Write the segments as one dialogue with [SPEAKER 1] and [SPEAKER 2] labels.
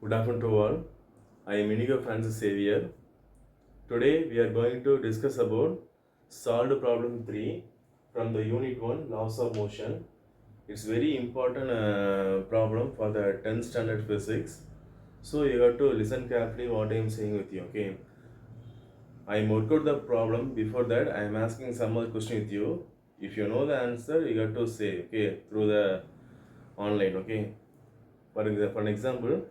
[SPEAKER 1] Good afternoon to all. I am Inigo Francis Xavier. Today we are going to discuss about solved problem 3 from the unit 1 laws of motion. It's very important problem for the 10th standard physics. So you have to listen carefully what I am saying with you. Okay. I worked out the problem. Before that I am asking some other question with you. If you know the answer you have to say okay through the online. Okay. For an example,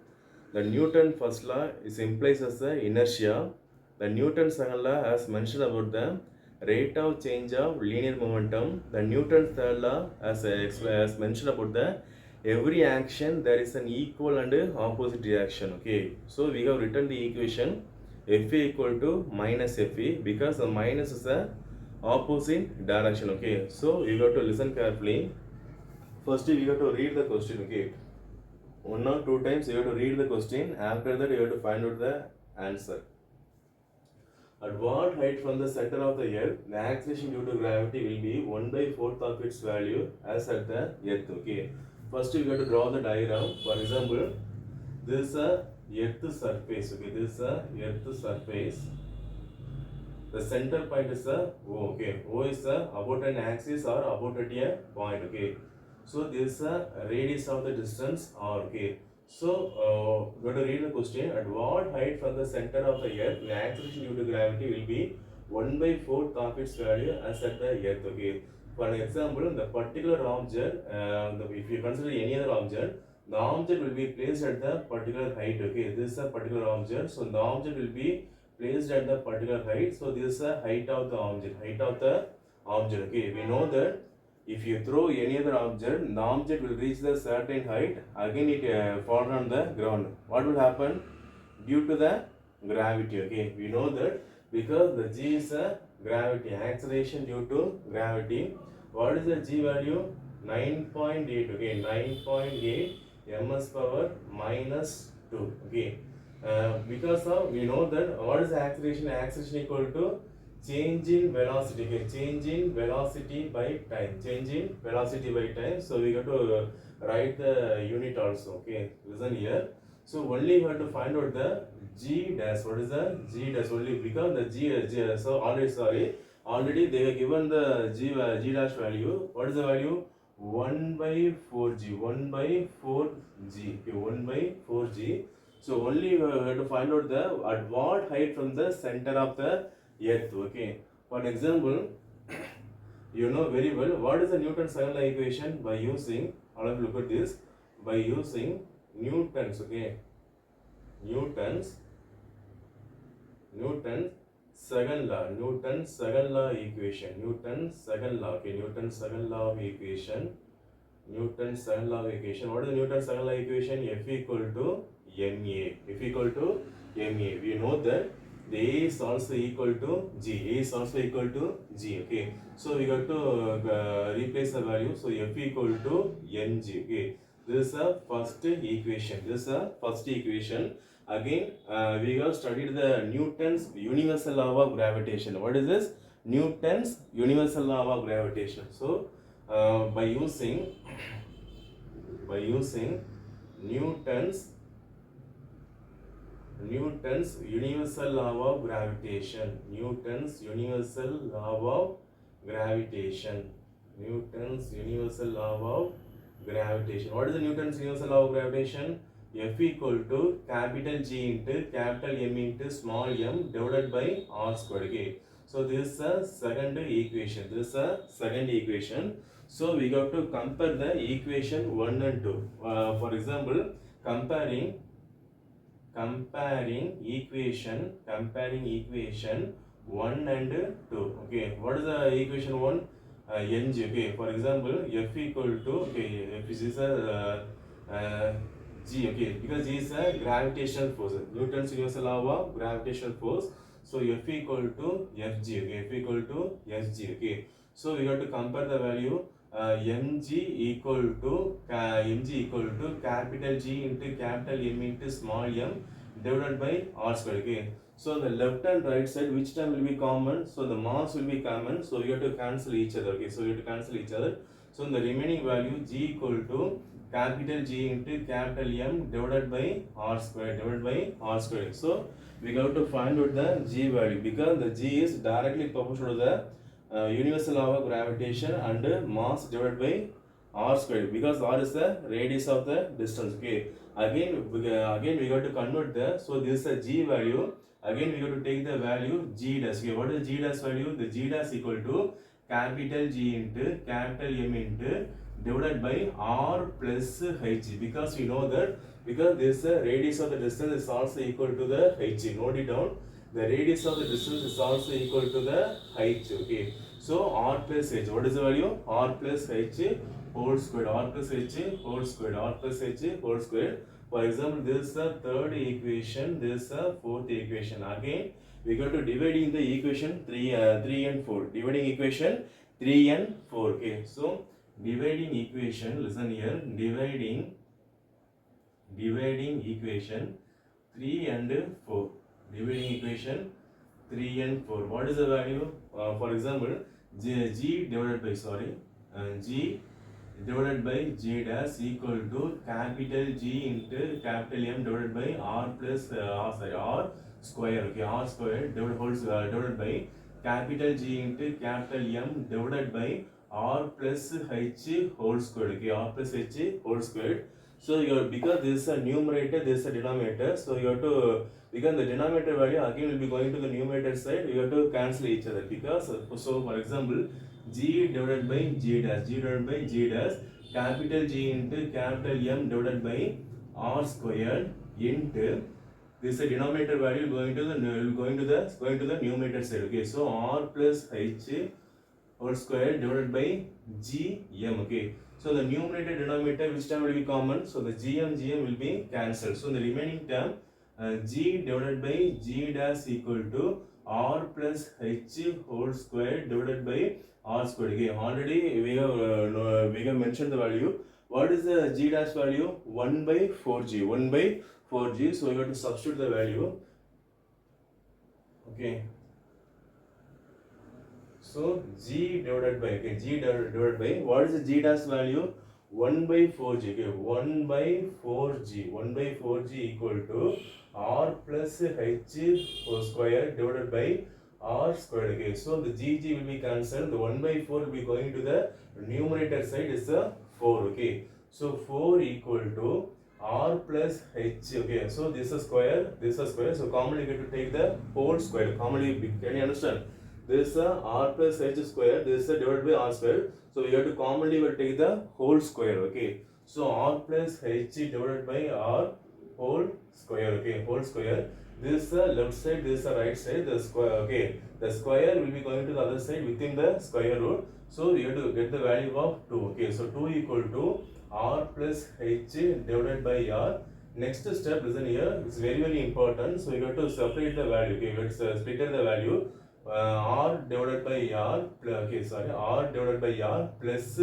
[SPEAKER 1] the Newton first law is implies as the inertia. The Newton second law has mentioned about the rate of change of linear momentum. The Newton third law has mentioned about the every action there is an equal and opposite reaction. Okay, so we have written the equation Fa equal to minus Fe because the minus is the opposite direction. Okay, so you got to listen carefully. First, we have to read the question. Okay, one or two times you have to read the question. After that you have to find out the answer. At what height from the center of the earth the acceleration due to gravity will be 1 by 4th of its value as at the earth. Okay, first you have to draw the diagram. For example, this is a earth surface. Okay, this is a earth surface. The center point is a O. Okay, O is about an axis or about at a point. Okay, so this is a radius of the distance R. Okay, so we have to read the question. At what height from the center of the earth the acceleration due to gravity will be 1 by 4th of its value as at the earth. Okay, for an example, the particular object, if you consider any other object, the object will be placed at the particular height. Okay, this is a particular object, so the object will be placed at the particular height. So this is the height of the object. Okay, we know that if you throw any other object, the object will reach the certain height. Again, it fall on the ground. What will happen due to the gravity? Okay, we know that because the g is a gravity, acceleration due to gravity. What is the g value? 9.8. Okay, 9.8 ms power minus 2. Okay. Because of we know that what is the acceleration? Acceleration equal to change in velocity. Okay, change in velocity by time. Change in velocity by time. So we got to write the unit also. Okay, listen here. So only we have to find out the g dash. What is the g dash? Only because the g so already they have given the g dash value. What is the value? 1 by 4g. 1 by 4g. Okay, 1 by 4g. So only we have to find out the at what height from the center of the earth. Okay. For example, you know very well what is the Newton's second law equation by using. All of you look at this by using Newton's. Okay. Newton's second law. Newton's second law equation. Newton's second law. Okay. Newton's second law of equation. Newton's second law of equation. What is the Newton's second law equation? F equal to ma. F equal to ma. We know that the A is also equal to G. A is also equal to G. Okay. So we got to replace the value. So F equal to Ng. Okay. This is the first equation. This is the first equation. Again, we have studied the Newton's universal law of gravitation. What is this? Newton's universal law of gravitation. So by using Newton's universal law of gravitation. Newton's universal law of gravitation. Newton's universal law of gravitation. What is the Newton's universal law of gravitation? F equal to capital G into capital M into small m divided by r squared. Okay. So this is a second equation. This is a second equation. So we got to compare the equation 1 and 2. For example, comparing equation 1 and 2. Okay, what is the equation 1? Ng. Okay, for example, F equal to, okay, F is a G. Okay, because G is a gravitational force. Newton's universal law of gravitational force. So F equal to Fg. Okay, F equal to Fg. Okay, so we got to compare the value. mg equal to capital G into capital M into small m divided by r square. Okay, so the left and right side, which term will be common? So the mass will be common, so you have to cancel each other. Okay, so you have to cancel each other. So the remaining value G equal to capital G into capital M divided by R square So we have to find out the G value because the G is directly proportional to the universal law of gravitation and mass divided by R square because R is the radius of the distance. Okay. Again we have to convert so this is a G value. Again we have to take the value G dash. Okay. What is G dash value? The G dash equal to capital G into capital M into divided by R plus H because we know that because this radius of the distance is also equal to the H. Note it down. The radius of the distance is also equal to the H. Okay. So R plus H. What is the value? R plus H whole squared. R plus H whole squared. R plus H whole squared. For example, this is the third equation. This is the fourth equation. Again, we got to dividing the equation 3 and 4. Dividing equation 3 and 4. Okay. So dividing equation. Listen here. Dividing equation 3 and 4. Dividing equation 3 and 4. What is the value? For example, G divided by G divided by G dash equal to capital G into capital M divided by R plus R square. Okay, R square divided by capital G into capital M divided by R plus H whole square. Okay, R plus H whole square. So because this is a numerator, this is a denominator. So you have to because the denominator value again will be going to the numerator side. You have to cancel each other because so for example, G divided by G dash, capital G into capital M divided by R squared into this denominator value going to the numerator side. Okay, so R plus H whole square divided by GM. Okay, so the numerator denominator which term will be common? So the GM will be cancelled. So the remaining term G divided by G dash equal to R plus H whole square divided by R squared. Okay, already we have mentioned the value. What is the G dash value? 1 by 4G. 1 by 4G. So we have to substitute the value. Okay. So G divided by what is the G dash value? 1 by 4G. Okay, 1 by 4G. 1 by 4G equal to R plus H whole square divided by R squared. Okay, so the GG will be cancelled. The 1 by 4 will be going to the numerator side is the 4. Okay, so 4 equal to R plus H. Okay, so this is square, So commonly you get to take the whole square. Commonly, can you understand? This is R plus H square. This is divided by R square. So we have to commonly take the whole square. Okay, so R plus H divided by R whole square. Okay, whole square. This is the left side, this is the right side, the square. Okay, the square will be going to the other side within the square root. So you have to get the value of 2. Okay, so 2 equal to R plus H divided by R. Next step, listen here, it's very important. So you have to separate the value. Okay, let's split the value. R divided by R. R divided by R plus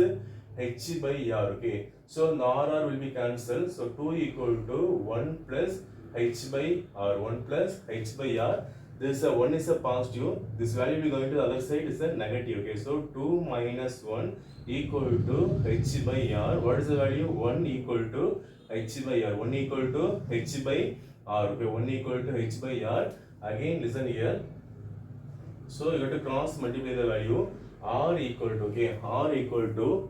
[SPEAKER 1] H by R. Okay, so the RR will be cancelled. So 2 equal to 1 plus H by R. 1 plus H by R. This 1 is a positive. This value will be going to the other side is a negative. Okay, so 2 minus 1 equal to H by R. What is the value? 1 equal to H by R. 1 equal to H by R. Okay, 1 equal to H by R. Again, listen here. So you have to cross multiply the value. R equal to R equal to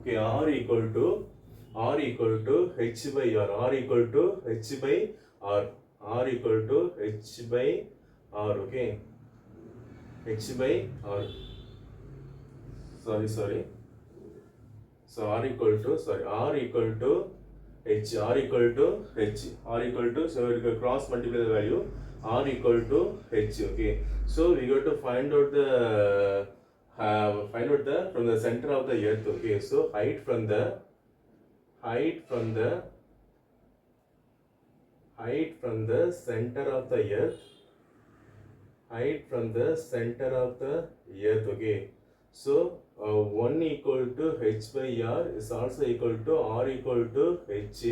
[SPEAKER 1] H by R. R equal to H by R. R equal to H by R. Okay, H by R. Sorry. So R equal to H. R equal to H. So we will cross multiply the value. R equal to H. Okay, so we got to find out the from the center of the earth. Okay, so height from the center of the earth. Okay, so 1 equal to H by R is also equal to R equal to H.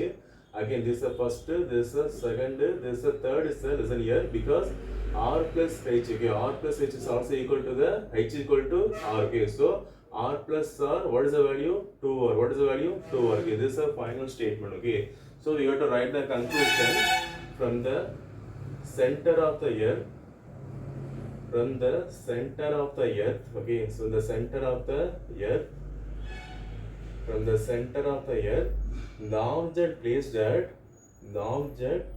[SPEAKER 1] Again, this is the first, this is the second, this is the third. Is the listen here because R plus H. Okay, R plus H is also equal to the H equal to R. Okay, so r plus r, what is the value? 2r. What is the value? 2r. Okay, this is a final statement. Okay, so we have to write the conclusion from the center of the earth. From the center of the earth. Okay, so the center of the earth. From the center of the earth, the object placed at. The object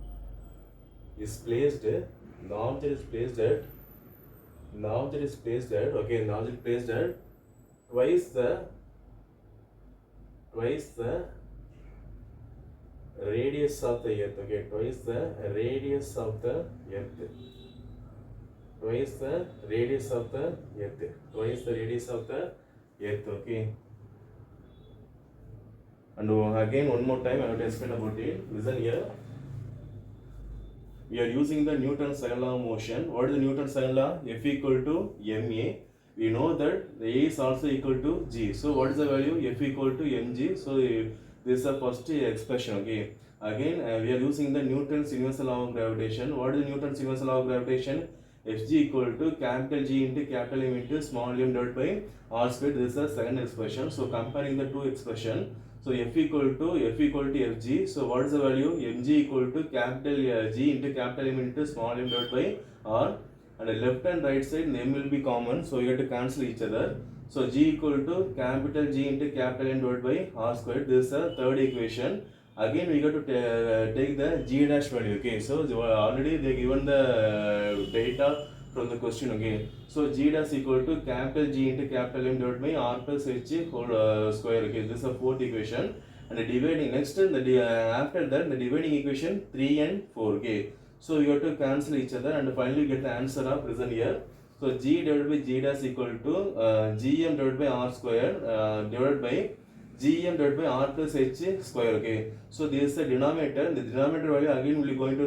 [SPEAKER 1] is placed. The object is placed at. The object is placed at. Okay, the object placed at twice the radius of the earth. Okay, twice the radius of the earth. Twice the radius of the earth. Twice the radius of the earth. Okay. And again, one more time I have to explain about it. Listen here. We are using the Newton's second law of motion. What is the Newton's second law? F equal to ma. We know that the a is also equal to g. So what is the value? F equal to mg. So this is the first expression. Okay. Again, we are using the Newton's universal law of gravitation. What is the Newton's universal law of gravitation? Fg equal to capital G into capital M into small m divided by r squared. This is the second expression. So comparing the two expression. So F equal to Fg. So what is the value? Mg equal to capital G into capital M into small m divided by r. And the left and right side m will be common. So you have to cancel each other. So G equal to capital G into capital M divided by r squared. This is the third equation. Again we got to take the G dash value. Okay. So already they given the data from the question. Okay, so G dash equal to capital G into capital M divided by r plus h whole square. Okay, this is the fourth equation. And the dividing next after that the dividing equation 3 and 4. Okay, so you have to cancel each other and finally get the answer of written here. So G divided by G dash equal to Gm divided by r square divided by Gm divided by r plus h square. Okay, so this is the denominator. The denominator value again will be going to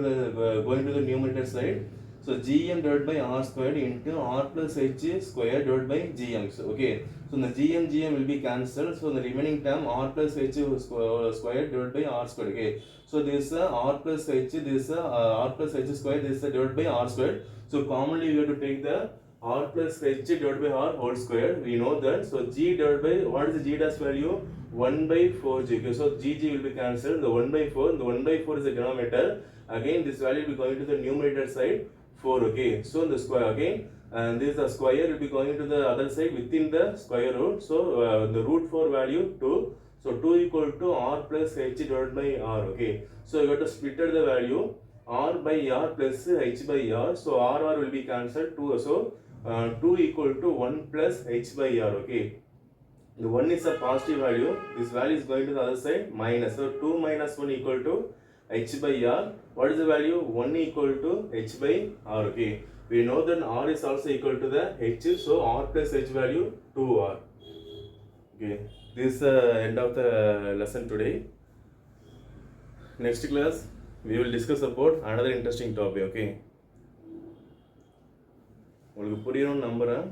[SPEAKER 1] the numerator side. So Gm divided by r squared into r plus h square divided by Gm. So, okay, so the Gm will be cancelled. So the remaining term r plus h square divided by r squared. Okay, so this is r plus h, this is r plus h square, this is divided by r squared. So commonly we have to take the r plus h divided by r whole square. We know that. So G divided by, what is the G dash value? 1 by 4g. Okay, so Gg will be cancelled. The 1 by 4, the 1 by 4 is the denominator. Again this value will be going to the numerator side. 4. Okay, so the square again, and this the square will be going to the other side within the square root. So the root 4 value 2. So 2 equal to r plus h divided by r. Okay, so you got to split the value r by r plus h by r. So r will be cancelled. 2. So 2 equal to 1 plus h by r. Okay, the 1 is a positive value. This value is going to the other side minus. So 2 minus 1 equal to h by r. What is the value? 1 equal to h by r. Okay, we know that r is also equal to the h. So r plus h value 2r. Okay, this is the end of the lesson today. Next class we will discuss about another interesting topic. Okay, உங்களுக்கு புரியணும்னு நம்புறேன்.